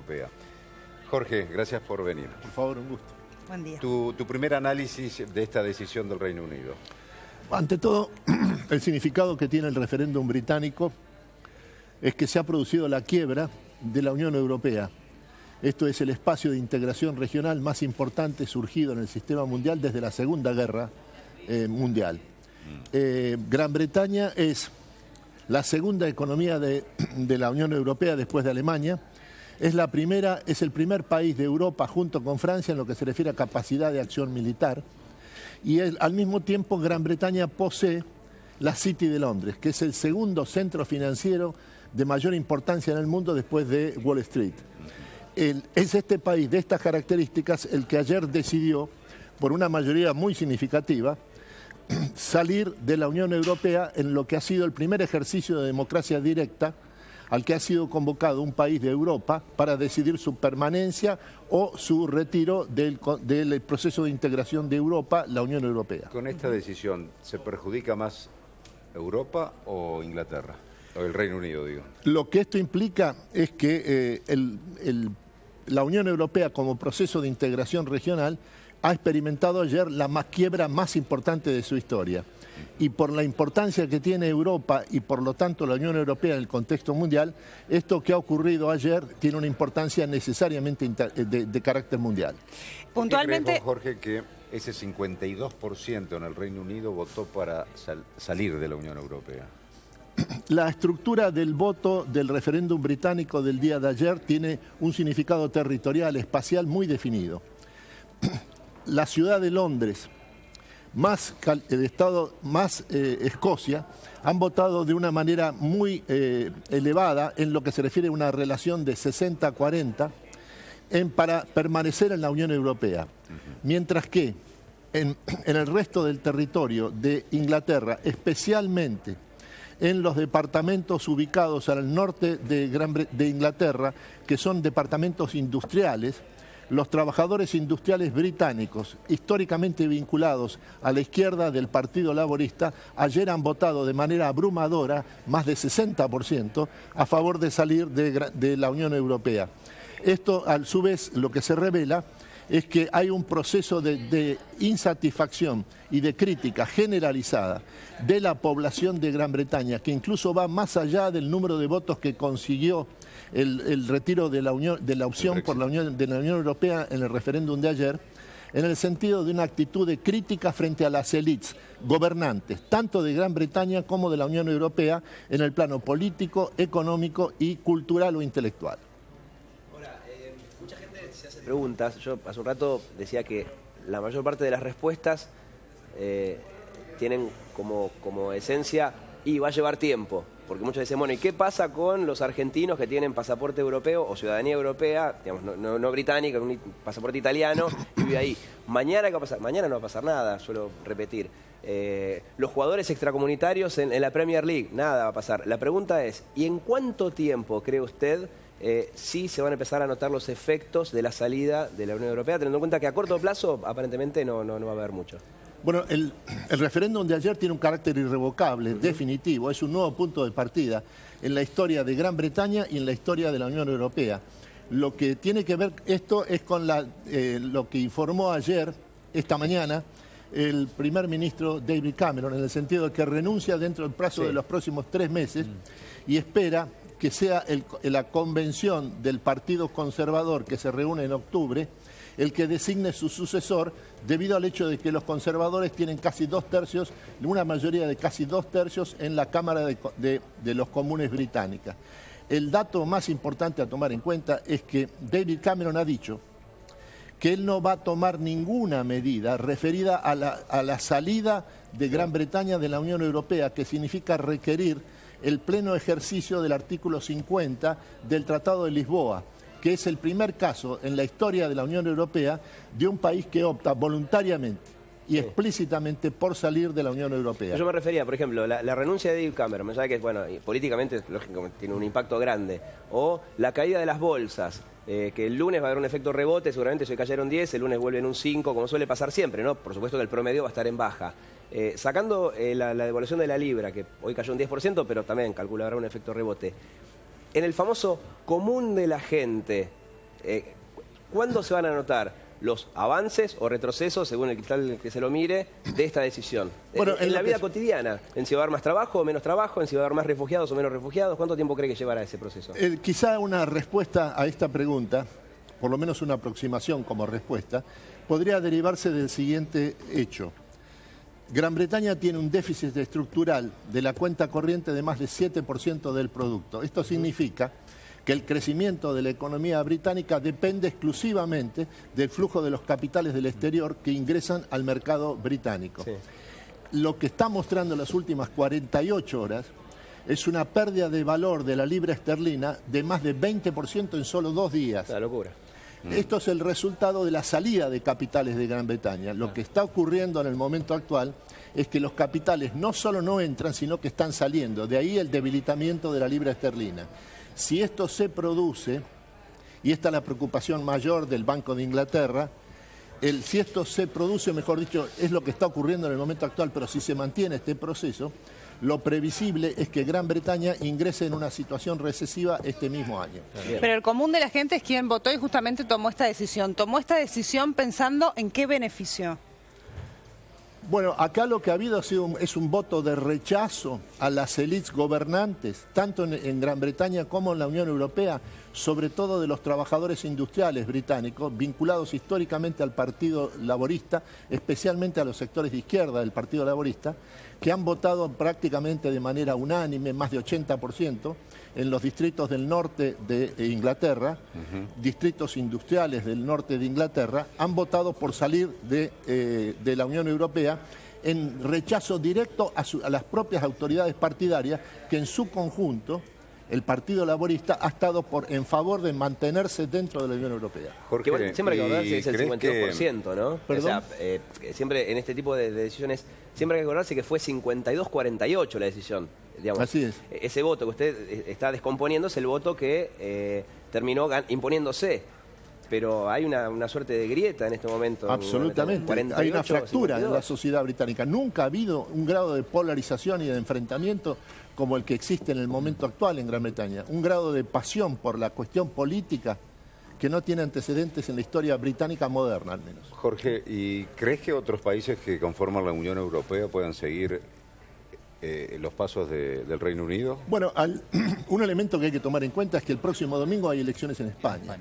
Europea. Jorge, gracias por venir. Por favor, un gusto. Buen día. Tu primer análisis de esta decisión del Reino Unido. Ante todo, el significado que tiene el referéndum británico es que se ha producido la quiebra de la Unión Europea. Esto es el espacio de integración regional más importante surgido en el sistema mundial desde la Segunda Guerra Mundial. Gran Bretaña es la segunda economía de la Unión Europea después de Alemania. Es el primer país de Europa junto con Francia en lo que se refiere a capacidad de acción militar. Y al mismo tiempo Gran Bretaña posee la City de Londres, que es el segundo centro financiero de mayor importancia en el mundo después de Wall Street. Es este país de estas características el que ayer decidió, por una mayoría muy significativa, salir de la Unión Europea en lo que ha sido el primer ejercicio de democracia directa al que ha sido convocado un país de Europa para decidir su permanencia o su retiro del proceso de integración de Europa, la Unión Europea. Con esta decisión, ¿se perjudica más Europa o Inglaterra? O el Reino Unido, digo. Lo que esto implica es que la Unión Europea como proceso de integración regional ha experimentado ayer la quiebra más importante de su historia. Y por la importancia que tiene Europa y por lo tanto la Unión Europea en el contexto mundial, esto que ha ocurrido ayer tiene una importancia necesariamente de carácter mundial. Puntualmente, ¿Qué crees vos, Jorge, que ese 52% en el Reino Unido votó para salir de la Unión Europea? La estructura del voto del referéndum británico del día de ayer tiene un significado territorial, espacial muy definido. La ciudad de Londres, más Escocia, han votado de una manera muy elevada en lo que se refiere a una relación de 60-40 para permanecer en la Unión Europea. Mientras que en el resto del territorio de Inglaterra, especialmente en los departamentos ubicados al norte de Inglaterra, que son departamentos industriales, los trabajadores industriales británicos, históricamente vinculados a la izquierda del Partido Laborista, ayer han votado de manera abrumadora, más de 60%, a favor de salir de la Unión Europea. Esto, a su vez, lo que se revela es que hay un proceso de insatisfacción y de crítica generalizada de la población de Gran Bretaña, que incluso va más allá del número de votos que consiguió el retiro de la opción por de la Unión Europea en el referéndum de ayer, en el sentido de una actitud de crítica frente a las élites gobernantes, tanto de Gran Bretaña como de la Unión Europea, en el plano político, económico y cultural o intelectual. Mucha gente se hace preguntas. Yo hace un rato decía que la mayor parte de las respuestas tienen como esencia y va a llevar tiempo. Porque muchos dicen, bueno, ¿y qué pasa con los argentinos que tienen pasaporte europeo o ciudadanía europea, digamos, no británica, un pasaporte italiano, y vive ahí? Mañana, ¿qué va a pasar? Mañana no va a pasar nada, suelo repetir. Los jugadores extracomunitarios en la Premier League, nada va a pasar. La pregunta es, ¿y en cuánto tiempo cree usted sí se van a empezar a notar los efectos de la salida de la Unión Europea, teniendo en cuenta que a corto plazo aparentemente no va a haber mucho? Bueno, el referéndum de ayer tiene un carácter irrevocable, definitivo, es un nuevo punto de partida en la historia de Gran Bretaña y en la historia de la Unión Europea. Lo que tiene que ver esto es con lo que informó ayer, esta mañana, el primer ministro David Cameron, en el sentido de que renuncia dentro del plazo de los próximos 3 meses y espera que sea la convención del Partido Conservador que se reúne en octubre el que designe su sucesor, debido al hecho de que los conservadores tienen casi 2/3, una mayoría de casi 2/3 en la Cámara de los Comunes británica. El dato más importante a tomar en cuenta es que David Cameron ha dicho que él no va a tomar ninguna medida referida a la salida de Gran Bretaña de la Unión Europea, que significa requerir el pleno ejercicio del artículo 50 del Tratado de Lisboa, que es el primer caso en la historia de la Unión Europea de un país que opta voluntariamente y explícitamente por salir de la Unión Europea. Yo me refería, por ejemplo, la renuncia de David Cameron, me sabe que, bueno, políticamente, lógicamente, tiene un impacto grande, o la caída de las bolsas, que el lunes va a haber un efecto rebote, seguramente si cayeron 10, el lunes vuelven un 5, como suele pasar siempre, ¿no? Por supuesto que el promedio va a estar en baja. Sacando la devaluación de la libra, que hoy cayó un 10%, pero también calcula habrá un efecto rebote. En el famoso común de la gente, ¿cuándo se van a notar los avances o retrocesos, según el cristal que se lo mire, de esta decisión? Bueno, en la vida cotidiana, ¿en si va a haber más trabajo o menos trabajo? ¿En si va a haber más refugiados o menos refugiados? ¿Cuánto tiempo cree que llevará ese proceso? Quizá una respuesta a esta pregunta, por lo menos una aproximación como respuesta, podría derivarse del siguiente hecho. Gran Bretaña tiene un déficit estructural de la cuenta corriente de más de 7% del producto. Esto significa que el crecimiento de la economía británica depende exclusivamente del flujo de los capitales del exterior que ingresan al mercado británico. Sí. Lo que está mostrando en las últimas 48 horas es una pérdida de valor de la libra esterlina de más de 20% en solo 2 días. Una locura. Esto es el resultado de la salida de capitales de Gran Bretaña. Lo que está ocurriendo en el momento actual es que los capitales no solo no entran, sino que están saliendo. De ahí el debilitamiento de la libra esterlina. Si esto se produce, y esta es la preocupación mayor del Banco de Inglaterra, si esto se produce, mejor dicho, es lo que está ocurriendo en el momento actual, pero si se mantiene este proceso, lo previsible es que Gran Bretaña ingrese en una situación recesiva este mismo año. Pero el común de la gente es quien votó y justamente tomó esta decisión. ¿Tomó esta decisión pensando en qué beneficio? Bueno, acá lo que ha habido es un voto de rechazo a las élites gobernantes, tanto en Gran Bretaña como en la Unión Europea, sobre todo de los trabajadores industriales británicos, vinculados históricamente al Partido Laborista, especialmente a los sectores de izquierda del Partido Laborista, que han votado prácticamente de manera unánime, más de 80%, en los distritos del norte de Inglaterra, distritos industriales del norte de Inglaterra, han votado por salir de la Unión Europea en rechazo directo a las propias autoridades partidarias que en su conjunto el Partido Laborista ha estado en favor de mantenerse dentro de la Unión Europea. Jorge, igual, siempre hay que acordarse que es el 52%, ¿no? ¿Perdón? O sea, siempre en este tipo de decisiones, siempre hay que acordarse que fue 52-48 la decisión. Digamos. Así es. Ese voto que usted está descomponiendo es el voto que terminó imponiéndose. Pero hay una suerte de grieta en este momento. Absolutamente. 48, hay una fractura 52. en la sociedad británica. Nunca ha habido un grado de polarización y de enfrentamiento como el que existe en el momento actual en Gran Bretaña. Un grado de pasión por la cuestión política que no tiene antecedentes en la historia británica moderna, al menos. Jorge, ¿y crees que otros países que conforman la Unión Europea puedan seguir los pasos del Reino Unido? Bueno, un elemento que hay que tomar en cuenta es que el próximo domingo hay elecciones en España.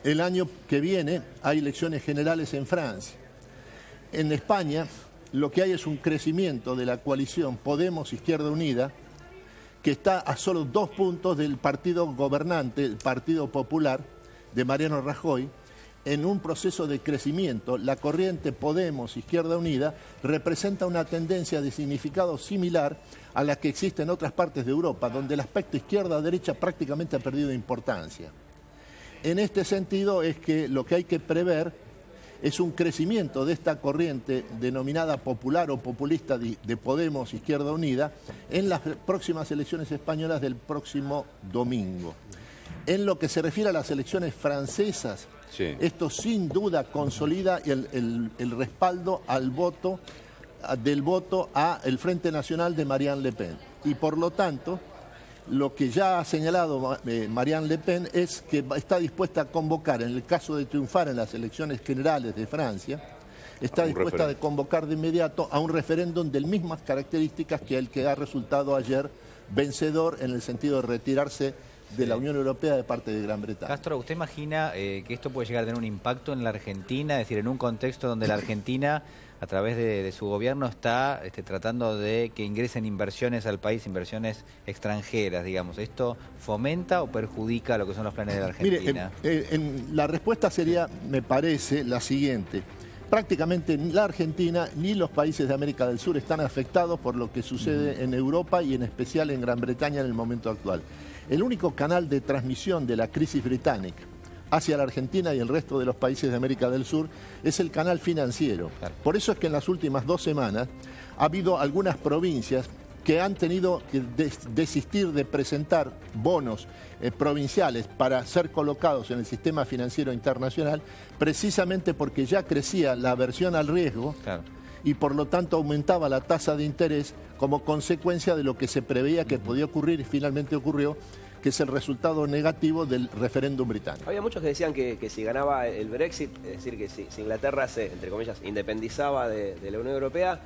El año que viene hay elecciones generales en Francia. En España lo que hay es un crecimiento de la coalición Podemos-Izquierda Unida, que está a solo 2 puntos del partido gobernante, el Partido Popular, de Mariano Rajoy, en un proceso de crecimiento. La corriente Podemos-Izquierda Unida representa una tendencia de significado similar a la que existe en otras partes de Europa, donde el aspecto izquierda-derecha prácticamente ha perdido importancia. En este sentido es que lo que hay que prever es un crecimiento de esta corriente denominada popular o populista de Podemos Izquierda Unida en las próximas elecciones españolas del próximo domingo. En lo que se refiere a las elecciones francesas, sí, esto sin duda consolida el respaldo del voto al Frente Nacional de Marine Le Pen. Y por lo tanto, lo que ya ha señalado Marine Le Pen es que está dispuesta a convocar, en el caso de triunfar en las elecciones generales de Francia, está dispuesta a convocar de inmediato a un referéndum de mismas características que el que ha resultado ayer vencedor en el sentido de retirarse de la Unión Europea de parte de Gran Bretaña. Castro, ¿usted imagina que esto puede llegar a tener un impacto en la Argentina? Es decir, en un contexto donde la Argentina, a través de su gobierno, está tratando de que ingresen inversiones al país, inversiones extranjeras, digamos. ¿Esto fomenta o perjudica lo que son los planes de la Argentina? Mire, la respuesta sería, me parece, la siguiente. Prácticamente ni la Argentina ni los países de América del Sur están afectados por lo que sucede en Europa y en especial en Gran Bretaña en el momento actual. El único canal de transmisión de la crisis británica hacia la Argentina y el resto de los países de América del Sur es el canal financiero. Claro. Por eso es que en las últimas 2 semanas ha habido algunas provincias que han tenido que desistir de presentar bonos provinciales para ser colocados en el sistema financiero internacional, precisamente porque ya crecía la aversión al riesgo. Claro. Y por lo tanto aumentaba la tasa de interés como consecuencia de lo que se preveía que podía ocurrir y finalmente ocurrió, que es el resultado negativo del referéndum británico. Había muchos que decían que si ganaba el Brexit, es decir, que si Inglaterra se, entre comillas, independizaba de la Unión Europea,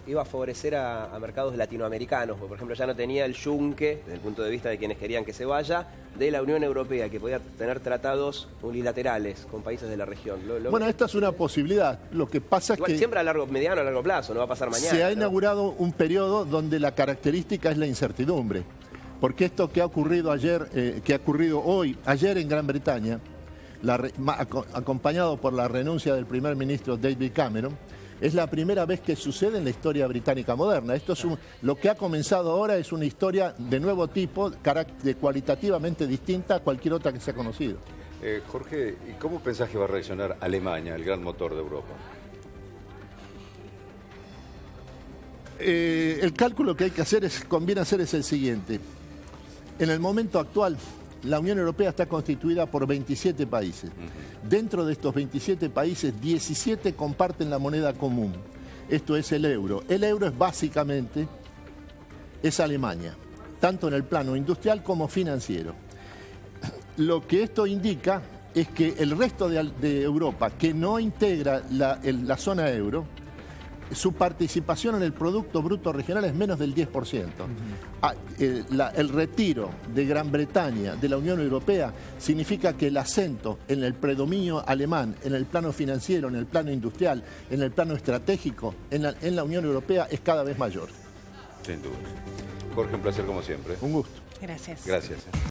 iba a favorecer a mercados latinoamericanos, porque, por ejemplo, ya no tenía el yunque, desde el punto de vista de quienes querían que se vaya, de la Unión Europea, que podía tener tratados unilaterales con países de la región. Bueno, esta es una posibilidad. Lo que pasa es igual, que siempre mediano a largo plazo, no va a pasar mañana. se ha ¿no? inaugurado un periodo donde la característica es la incertidumbre. Porque esto que ha ocurrido ayer en Gran Bretaña, acompañado por la renuncia del primer ministro David Cameron, es la primera vez que sucede en la historia británica moderna. Esto es lo que ha comenzado ahora es una historia de nuevo tipo, cualitativamente distinta a cualquier otra que se ha conocido. Jorge, ¿y cómo pensás que va a reaccionar Alemania, el gran motor de Europa? El cálculo que hay que hacer conviene hacer es el siguiente. En el momento actual, la Unión Europea está constituida por 27 países. Dentro de estos 27 países, 17 comparten la moneda común. Esto es el euro. El euro es básicamente Alemania, tanto en el plano industrial como financiero. Lo que esto indica es que el resto de Europa, que no integra la zona euro, su participación en el Producto Bruto Regional es menos del 10%. El retiro de Gran Bretaña de la Unión Europea significa que el acento en el predominio alemán, en el plano financiero, en el plano industrial, en el plano estratégico, en la Unión Europea es cada vez mayor. Sin duda. Jorge, un placer como siempre. Un gusto. Gracias. Gracias.